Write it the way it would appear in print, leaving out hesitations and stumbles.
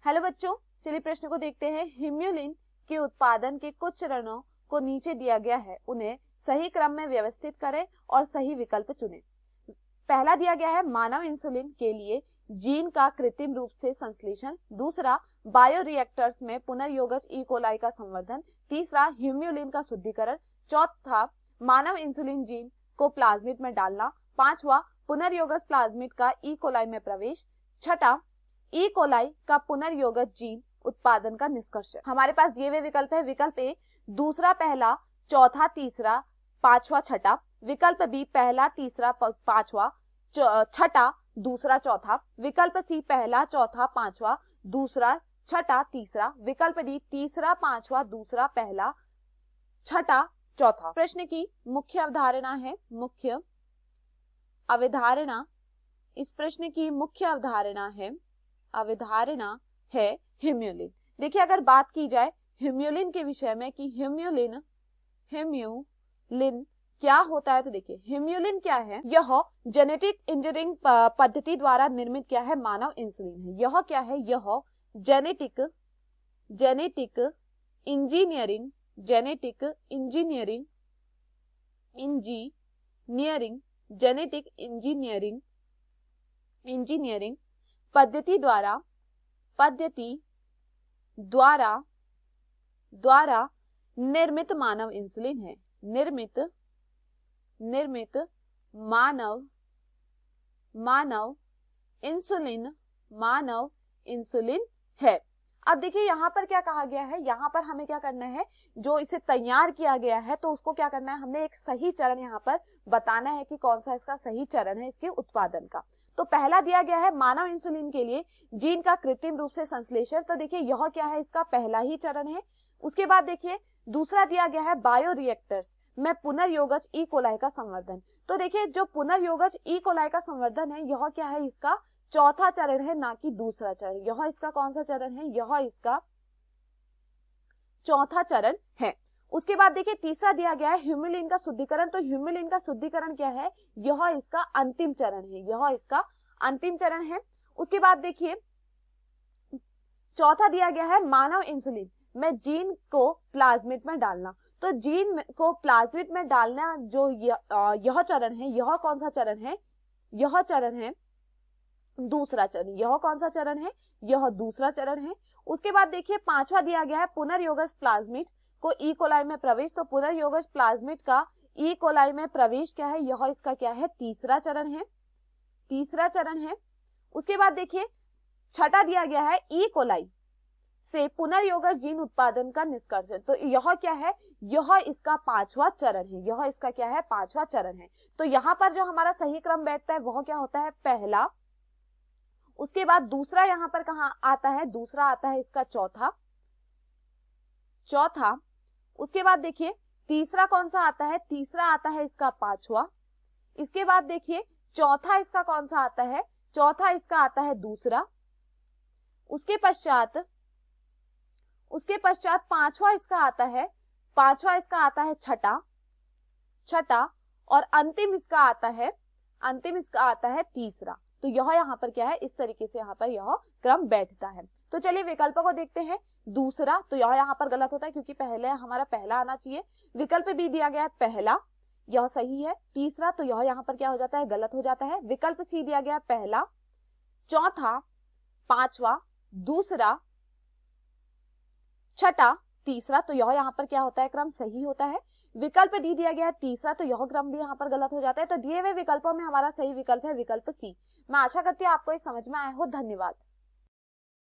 Hello बच्चों, चलिए प्रश्न को देखते हैं। हिम्यूलिन के उत्पादन के कुछ चरणों को नीचे दिया गया है, उन्हें सही क्रम में व्यवस्थित करें और सही विकल्प चुनें। पहला दिया गया है मानव इंसुलिन के लिए जीन का कृत्रिम रूप से संश्लेषण, दूसरा बायोरिएक्टर्स में पुनर्योगज ई कोलाई का संवर्धन, तीसरा हिम्यूलिन का शुद्धिकरण, चौथा मानव इंसुलिन जीन को प्लाज्मिड में डालना, पांचवा पुनर्योगज प्लाज्मिड का ई कोलाई में प्रवेश, छठा ई कोलाई का पुनर्योगज जीन उत्पादन का निष्कर्ष। हमारे पास दिए हुए विकल्प है। विकल्प ए दूसरा, पहला, चौथा, तीसरा, पांचवा, छठा। विकल्प बी पहला, तीसरा, पांचवा, छठा, दूसरा, चौथा। विकल्प सी पहला, चौथा, पांचवा, दूसरा, छठा, तीसरा। विकल्प डी तीसरा, पांचवा, दूसरा, पहला, छठा, चौथा। प्रश्न की मुख्य अवधारणा है, मुख्य अवधारणा, इस प्रश्न की मुख्य अवधारणा है हिम्यूलिन। देखिए, अगर बात की जाए हिम्यूलिन के विषय में कि हिम्यूलिन क्या होता है, तो देखिए हिम्यूलिन क्या है। यह जेनेटिक इंजीनियरिंग पद्धति द्वारा निर्मित क्या है, मानव इंसुलिन है। यह क्या है, यह जेनेटिक इंजीनियरिंग पद्धति द्वारा निर्मित मानव इंसुलिन है। निर्मित मानव इंसुलिन है। अब देखिए यहाँ पर क्या कहा गया है, यहाँ पर हमें क्या करना है, जो इसे तैयार किया गया है तो उसको क्या करना है, हमने एक सही चरण यहाँ पर बताना है कि कौन सा इसका सही चरण है इसके उत्पादन का। तो पहला दिया गया है मानव इंसुलिन के लिए जीन का कृत्रिम रूप से संश्लेषण, तो देखिए यह क्या है, इसका पहला ही चरण है। उसके बाद देखिए दूसरा दिया गया है बायोरिएक्टर्स में पुनर्योगज ई कोलाई का संवर्धन, तो देखिए जो पुनर्योगज ई कोलाई का संवर्धन है यह क्या है, इसका चौथा चरण है, ना कि दूसरा चरण। यह इसका कौन सा चरण है, यह इसका चौथा चरण है। उसके बाद देखिए तीसरा दिया गया है हिम्यूलिन का शुद्धिकरण, तो हिम्यूलिन का शुद्धिकरण क्या है, यह इसका अंतिम चरण है, यह इसका अंतिम चरण है। उसके बाद देखिए चौथा दिया गया है मानव इंसुलिन में जीन को प्लाज्मिड में डालना, तो जीन को प्लाज्मिड में डालना जो यह चरण है, यह कौन सा चरण है, यह चरण है दूसरा चरण। यह कौन सा चरण है, यह दूसरा चरण है। उसके बाद देखिए पांचवा दिया गया है पुनर्योगज प्लाज्मिड को ई कोलाई में प्रवेश, तो पुनर्योगज प्लाज्मिड का ई कोलाई में प्रवेश क्या है, यह इसका क्या है, तीसरा चरण है। उसके बाद देखिए छठा दिया गया है ई कोलाई से पुनर्योगज जीन उत्पादन का निष्कर्षण, तो यह क्या है, यह इसका पांचवा चरण है, यह इसका क्या है, पांचवा चरण है। तो यहाँ पर जो हमारा सही क्रम बैठता है वह क्या होता है, पहला। उसके बाद दूसरा यहाँ पर कहाँ आता है, दूसरा आता है इसका चौथा। उसके बाद देखिए तीसरा कौन सा आता है, तीसरा आता है इसका पांचवा। इसके बाद देखिए चौथा इसका कौन सा आता है, चौथा इसका आता है दूसरा। उसके पश्चात पांचवा इसका आता है छठा, और अंतिम इसका आता है तीसरा। तो यह यहाँ पर क्या है, इस तरीके से यहाँ पर यह क्रम बैठता है। तो चलिए विकल्पों को देखते हैं। दूसरा, तो यह यहाँ पर गलत होता है क्योंकि पहले हमारा पहला आना चाहिए। विकल्प बी दिया गया है पहला, यह सही है। तीसरा, तो यह यहाँ पर क्या हो जाता है, गलत हो जाता है। विकल्प सी दिया गया है पहला, चौथा, पांचवा, दूसरा, छठा, तीसरा, तो यह यहाँ पर क्या होता है, क्रम सही होता है। विकल्प डी दिया गया है तीसरा, तो यह क्रम भी यहाँ पर गलत हो जाता है। तो दिए हुए विकल्पों में हमारा सही विकल्प है विकल्प सी। मैं आशा करती हूँ आपको ये समझ में आया हो। धन्यवाद।